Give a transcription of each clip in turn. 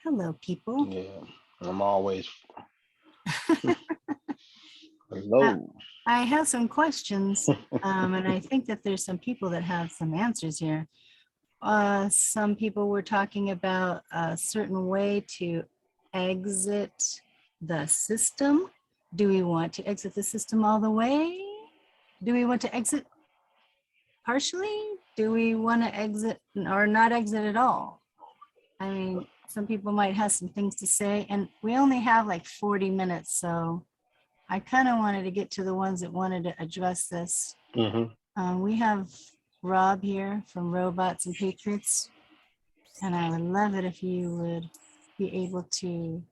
Hello, people. Yeah, I'm always hello. I have some questions, and I think that there's some people that have some answers here. Some people were talking about a certain way to exit the system. Do we want to exit the system all the way? Do we want to exit partially? Do we want to exit or not exit at all? I mean, some people might have some things to say, and we only have like 40 minutes, so I kind of wanted to get to the ones that wanted to address this. We have Rob here from Robots and Patriots, and I would love it if you would be able to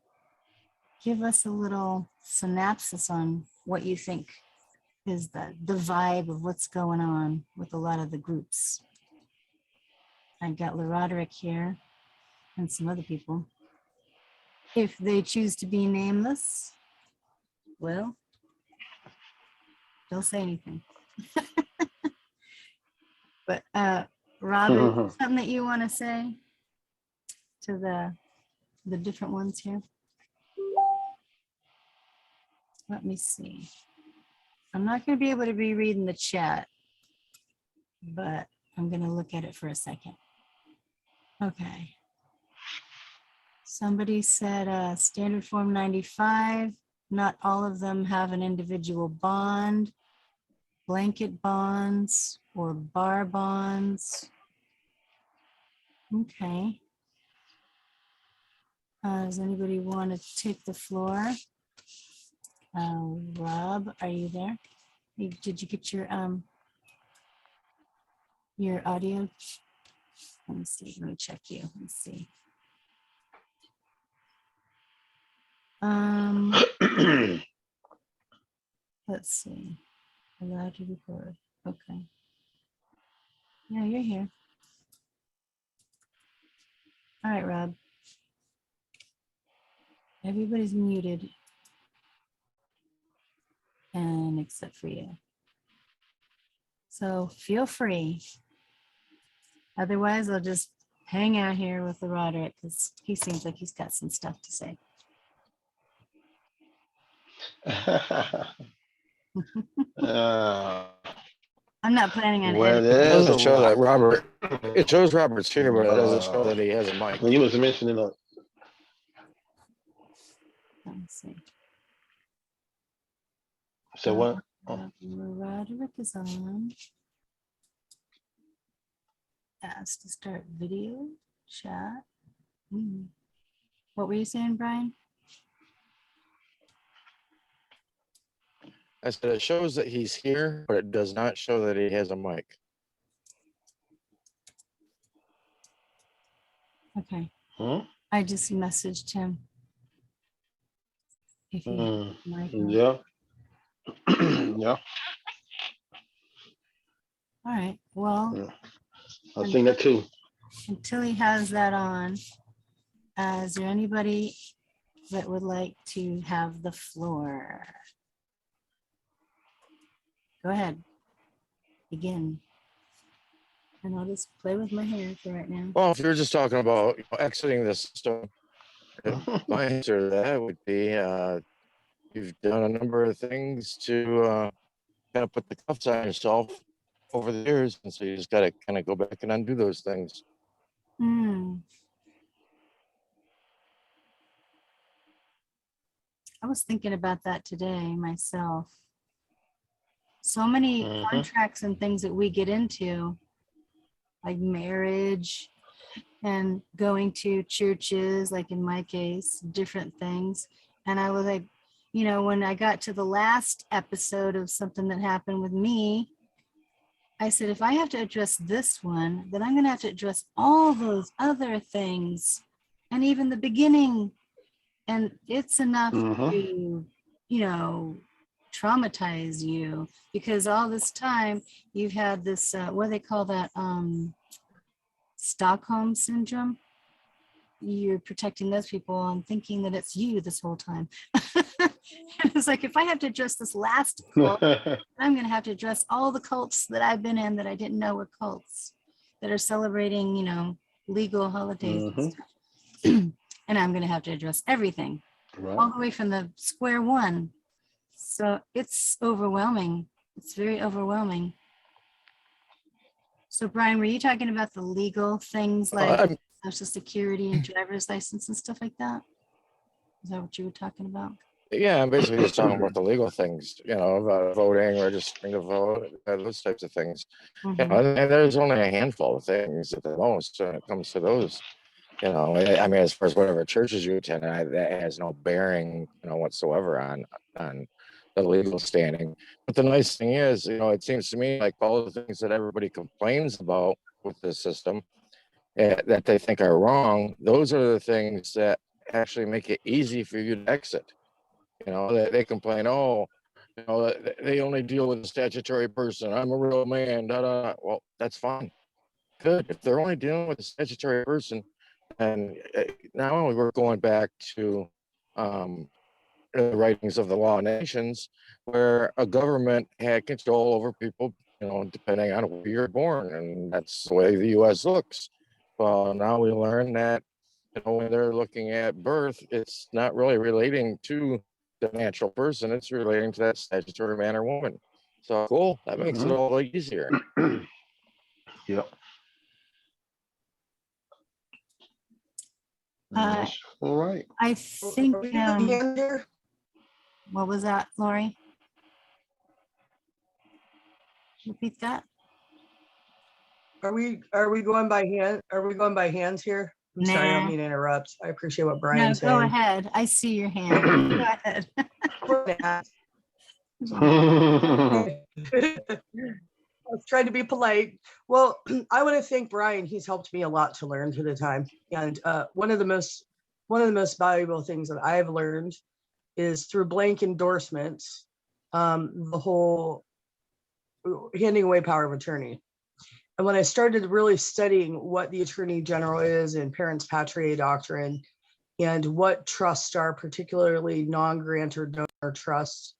give us a little synopsis on what you think is the vibe of what's going on with a lot of the groups. I got LaRoderick here and some other people. If they choose to be nameless, well, don't say anything. But Robert, something that you want to say to the different ones here? Let me see. I'm not going to be able to be reading the chat, but I'm going to look at it for a second. Okay. Somebody said standard form 95. Not all of them have an individual bond, blanket bonds, or bar bonds. Okay. Does anybody want to take the floor? Rob, are you there? Did you get your audio? Let me see. Let me check you. Let's see. Let's see. Allowed to record. Okay. Yeah, you're here. All right, Rob. Everybody's muted. And except for you. So feel free. Otherwise, I'll just hang out here with the Roderick because he seems like he's got some stuff to say. I'm not planning on editing. It doesn't show that Robert. It shows Robert's here, but it doesn't show that he has a mic. He was mentioning a. Let me see. So what? Roderick is on. Asked to start video chat. What were you saying, Brian? I said it shows that he's here, but it does not show that he has a mic. Okay. I just messaged him. If he yeah. Yeah. All right. Well, I've seen that too. Until he has that on, is there anybody that would like to have the floor? Go ahead. Begin. And I'll just play with my hair for right now. Well, if you're just talking about exiting the system, my answer to that would be you've done a number of things to kind of put the cuffs on yourself over the years, and so you just got to kind of go back and undo those things. I was thinking about that today myself. So many contracts and things that we get into, like marriage and going to churches, like in my case, different things. And I was like, you know, when I got to the last episode of something that happened with me, I said, if I have to address this one, then I'm going to have to address all those other things and even the beginning. And it's enough to, you know, traumatize you because all this time you've had this, what do they call that? Stockholm syndrome. You're protecting those people and thinking that it's you this whole time. It's like, if I have to address this last cult, I'm going to have to address all the cults that I've been in that I didn't know were cults that are celebrating, you know, legal holidays and stuff. and I'm going to have to address everything all Right. the way from the square one. So it's overwhelming. It's very overwhelming. So Brian, were you talking about the legal things like I'm, Social Security and driver's license and stuff like that? Is that what you were talking about? yeah, I'm basically just talking about the legal things, about voting, registering to vote, those types of things. Mhm. And there's only a handful of things at the most when it comes to those. I mean, as far as whatever churches you attend, that has no bearing, whatsoever on the legal standing. But the nice thing is, it seems to me like all the things that everybody complains about with the system that they think are wrong, those are the things that actually make it easy for you to exit. They complain, oh, they only deal with a statutory person. I'm a real man. Da, da, da. Well, that's fine. Good. If they're only dealing with a statutory person, and now we're going back to the writings of the law of nations, where a government had control over people, depending on where you're born, and that's the way the U.S. looks. Well, now we learn that when they're looking at birth, it's not really relating to the natural person; it's relating to that statutory man or woman. So cool. That makes it all easier. Yep. Uh, That's all right. I think, Are we doing hand here? what was that, Lori? Repeat that? Are we going by hand? Are we going by hands here? I'm sorry, I don't Nah. mean to interrupt. I appreciate what No, Brian's go saying. ahead. I see your hand. Go ahead. I was trying to be polite. Well, I want to thank Brian. He's helped me a lot to learn through the time. And one of the most valuable things that I've learned is through blank endorsements, the whole handing away power of attorney. And when I started really studying what the Attorney General is and Parents Patriae doctrine and what trusts are, particularly non-grantor donor trusts,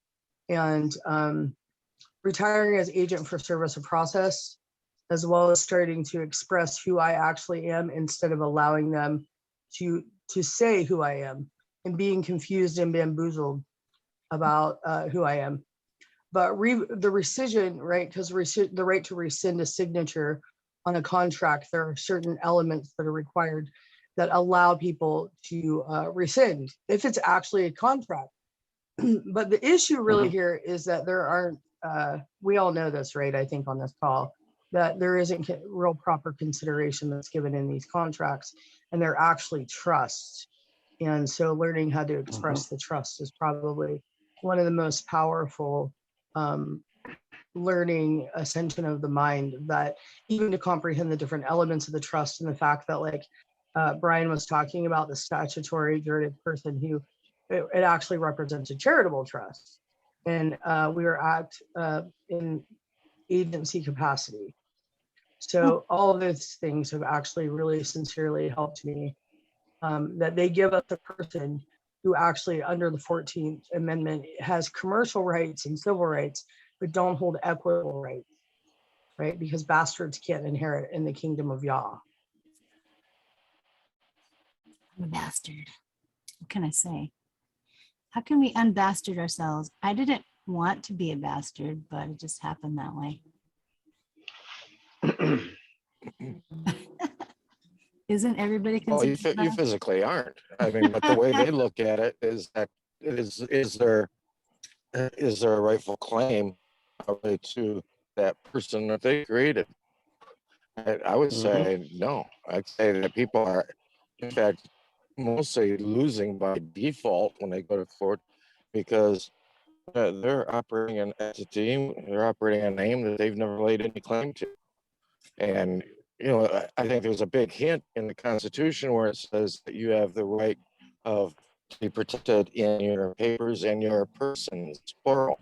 and retiring as agent for service of process, as well as starting to express who I actually am instead of allowing them to say who I am and being confused and bamboozled about who I am. But the rescission, right? Because the right to rescind a signature on a contract, there are certain elements that are required that allow people to rescind if it's actually a contract. But the issue really here is that there aren't, we all know this, right? I think on this call, that there isn't real proper consideration that's given in these contracts, and they're actually trusts. And so learning how to express the trust is probably one of the most powerful learning ascension of the mind, that even to comprehend the different elements of the trust and the fact that, like Brian was talking about, the statutory juridic person who it actually represents a charitable trust, and we are in agency capacity. So all of those things have actually really sincerely helped me, that they give us a person who actually under the 14th Amendment has commercial rights and civil rights, but don't hold equitable rights, right? Because bastards can't inherit in the kingdom of Yah. I'm a bastard. What can I say? How can we unbastard ourselves? I didn't want to be a bastard, but it just happened that way. Isn't everybody Well, you considered? physically aren't. I mean, but the way they look at it is that is there a rightful claim to that person that they created? I would say no. I'd say that people are, in fact, mostly losing by default when they go to court, because they're operating an entity, they're operating a name that they've never laid any claim to. And, I think there's a big hint in the Constitution where it says that you have the right of to be protected in your papers and your persons, plural.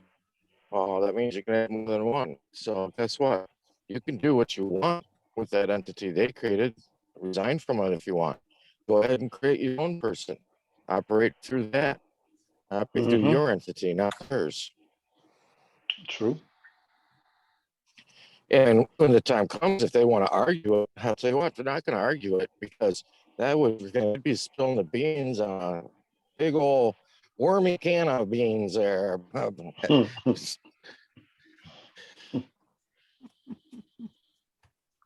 That means you can have more than one. So guess what? You can do what you want with that entity they created. Resign from it if you want. Go ahead and create your own person. Operate through that. Operate through your entity, not theirs. True. And when the time comes, if they want to argue it, I'll tell you what, they're not going to argue it, because that would gonna be spilling the beans on a big old wormy can of beans there.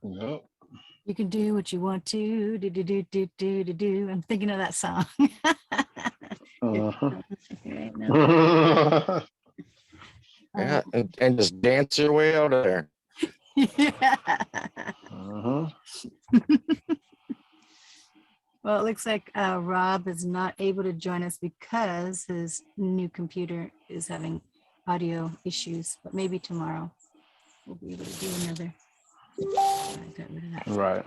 Yep. You can do what you want to do. I'm thinking of that song. Uh-huh. Right now. Yeah, and just dance your way out of there. Yeah. Uh-huh. Well, it looks like Rob is not able to join us because his new computer is having audio issues, but maybe tomorrow we'll be able to do another. I got rid of that. Right.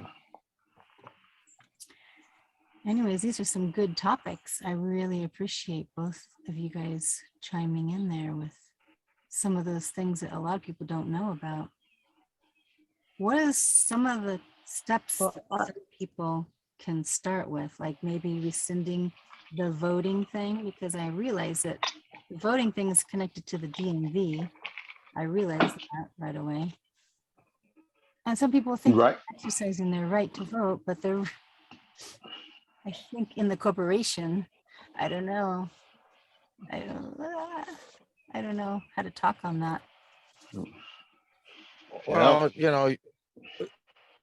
Anyways, these are some good topics. I really appreciate both of you guys chiming in there with some of those things that a lot of people don't know about. What is some of the steps Well, that some people can start with, like maybe rescinding the voting thing? Because I realize that the voting thing is connected to the DMV. I realized that right away. And some people think Right. they're exercising their right to vote, but they're, I think in the corporation, I don't know. I don't know how to talk on that. Well, you know,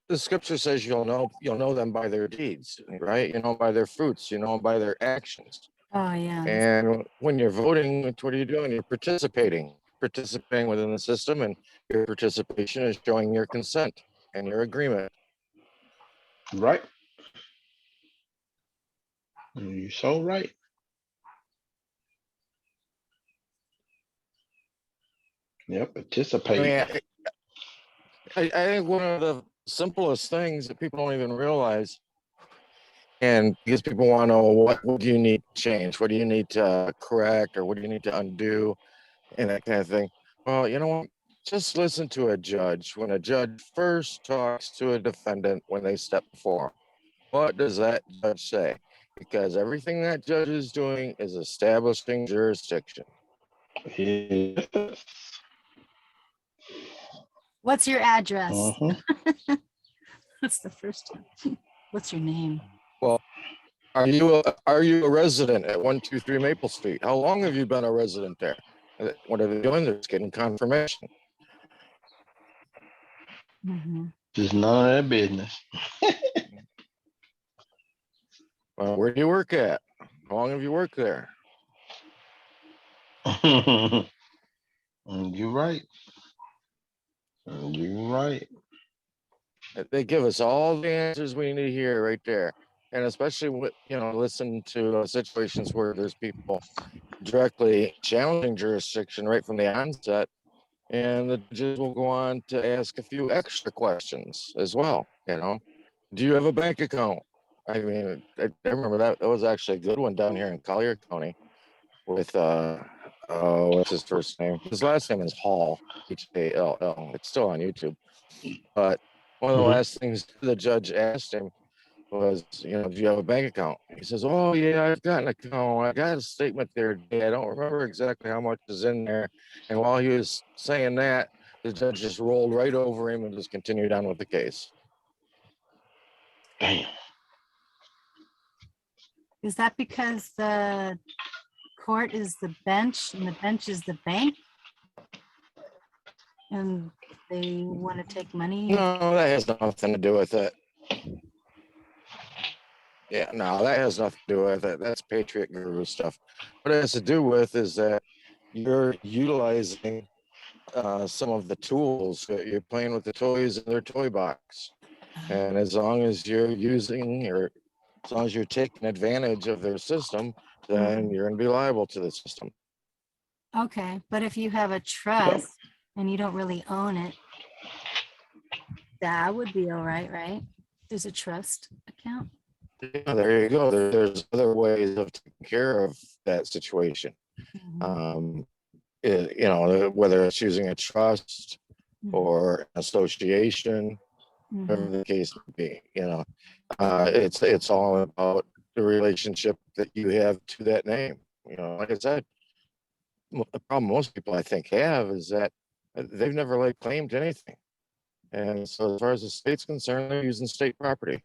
the scripture says you'll know them by their deeds, right? You know, by their fruits, you know, by their actions. Oh yeah. And when you're voting, what are you doing? You're participating within the system, and your participation is showing your consent and your agreement. Right. You're so right. Yep. I Participate. mean, I think one of the simplest things that people don't even realize, and because people want to know what do you need to change, what do you need to correct, or what do you need to undo, and that kind of thing. Well, you know what? Just listen to a judge. When a judge first talks to a defendant when they step before him, what does that judge say? Because everything that judge is doing is establishing jurisdiction. Yes. What's your address? Uh-huh. That's the first one. What's your name? Well, are you a resident at 123 Maple Street? How long have you been a resident there? What are they doing? They're just getting confirmation. Mm-hmm. Just none of their business. Well, where do you work at? How long have you worked there? You're right. You're right. They give us all the answers we need to hear right there. And especially with, listen to situations where there's people directly challenging jurisdiction right from the onset. And the judges will go on to ask a few extra questions as well. Do you have a bank account? I mean, I remember that was actually a good one down here in Collier County with, what's his first name? His last name is Hall, Hall. It's still on YouTube. But one of the last things the judge asked him was, do you have a bank account? He says, oh, yeah, I've got an account. I got a statement there today. I don't remember exactly how much is in there. And while he was saying that, the judge just rolled right over him and just continued on with the case. Damn. Is that because the court is the bench and the bench is the bank? And they want to take money? No, that has nothing to do with it. Yeah, no, that has nothing to do with it. That's Patriot Guru stuff. What it has to do with is that you're utilizing some of the tools. You're playing with the toys in their toy box. And as long as you're as long as you're taking advantage of their system, then you're going to be liable to the system. Okay, but if you have a trust and you don't really own it, that would be all right, right? There's a trust account. Yeah, there you go. There's other ways of taking care of that situation. Mhm. Whether it's using a trust Mhm. or an association, whatever Mhm. the case may be, it's all about the relationship that you have to that name. Like I said, the problem most people I think have is that they've never claimed anything. And so as far as the state's concerned, they're using state property.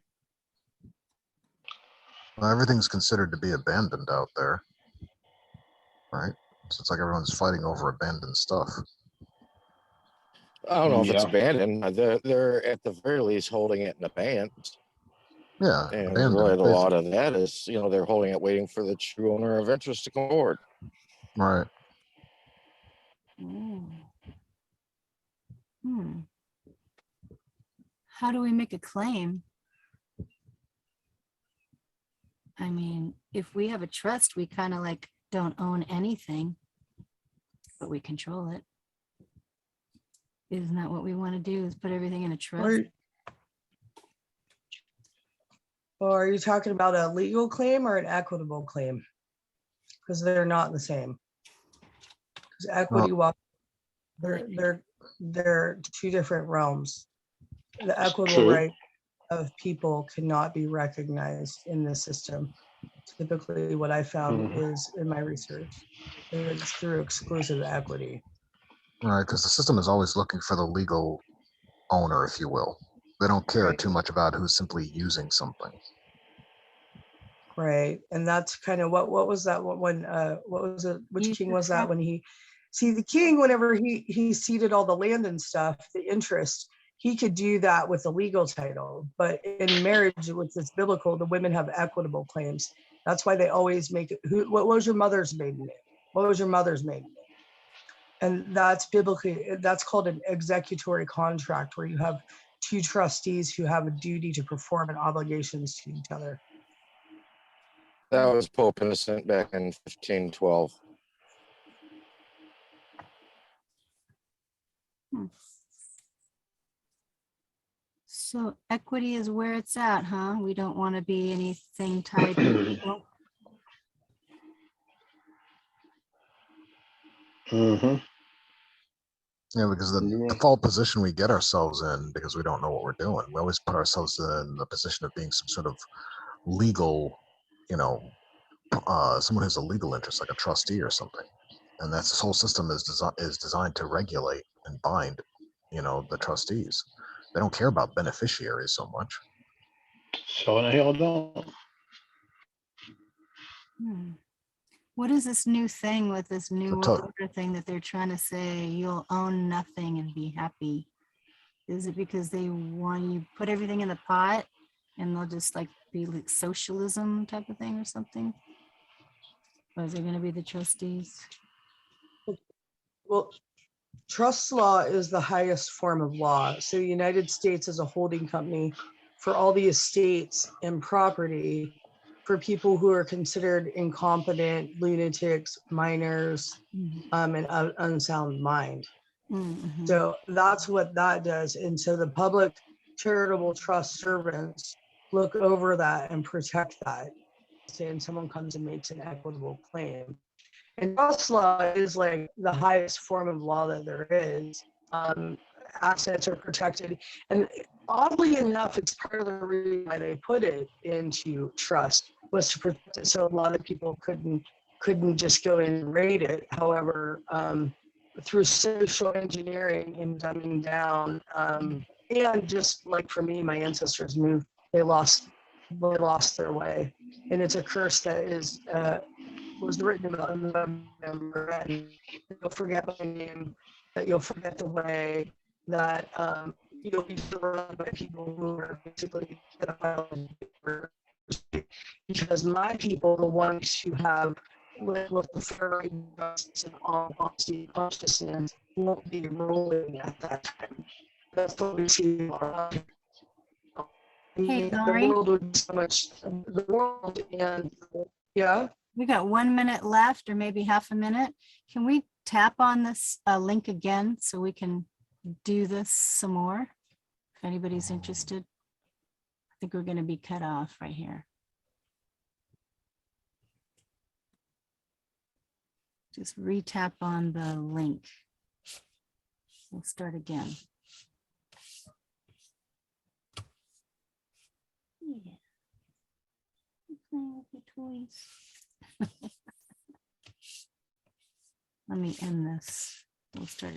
Well, everything's considered to be abandoned out there, right? So it's like everyone's fighting over abandoned stuff. I don't know if it's Yeah. abandoned. They're at the very least holding it in abeyance. Yeah, And abandoned. really, a basically. lot of that is, they're holding it, waiting for the true owner of interest to come forward. Right. Mm. Hmm. How do we make a claim? I mean, if we have a trust, we kind of like don't own anything, but we control it. Isn't that what we want to do, is put everything in a trust? Or are you talking about a legal claim or an equitable claim? Because they're not the same. Because equity they're two different realms. The equitable True. right of people cannot be recognized in this system. Typically, what I found is in my research, it's through exclusive equity. Right, because the system is always looking for the legal owner, if you will. They don't care Right. too much about who's simply using something. Right. And that's kind of what was that when what was it, which king was that when the king, whenever he ceded all the land and stuff, the interest, he could do that with a legal title. But in marriage, with this biblical, the women have equitable claims. That's why they always make it, what was your mother's maiden name? What was your mother's maiden name? And that's biblically, that's called an executory contract, where you have two trustees who have a duty to perform and obligations to each other. That was Pope Innocent back in 1512. So equity is where it's at, huh? We don't want to be anything tied to legal. Yeah, because the default position we get ourselves in, because we don't know what we're doing, we always put ourselves in the position of being some sort of legal, someone who's a legal interest, like a trustee or something. And that's this whole system is designed to regulate and bind, the trustees. They don't care about beneficiaries so much. So the hell don't. What is this new thing with this new So world order thing that they're trying to say you'll own nothing and be happy? Is it because they want you put everything in the pot and they'll just like be like socialism type of thing or something? Or is it going to be the trustees? Well, trust law is the highest form of law. So the United States is a holding company for all the estates and property for people who are considered incompetent, lunatics, minors, and unsound mind. Mm-hmm. So that's what that does. And so the public charitable trust servants look over that and protect that. Saying someone comes and makes an equitable claim. And trust law is like the highest form of law that there is. Assets are protected. And oddly enough, it's part of the reason why they put it into trust, was to protect it so a lot of people couldn't just go and raid it. However, through social engineering and dumbing down, and just like for me, my ancestors moved, they lost their way. And it's a curse that was written about in the member, and you'll forget my name, that you'll forget the way, that you'll be surrounded by people who are basically pedophiles, because my people, the ones who have with the furry justice and honesty consciousness, won't be ruling at that time. That's what we see. Hey, The Lori, world would be so much, the world, and yeah. we got 1 minute left or maybe half a minute. Can we tap on this link again so we can do this some more? If anybody's interested. I think we're going to be cut off right here. Just re-tap on the link. We'll start again. Yeah. I'm playing with the toys. Let me end this. We'll start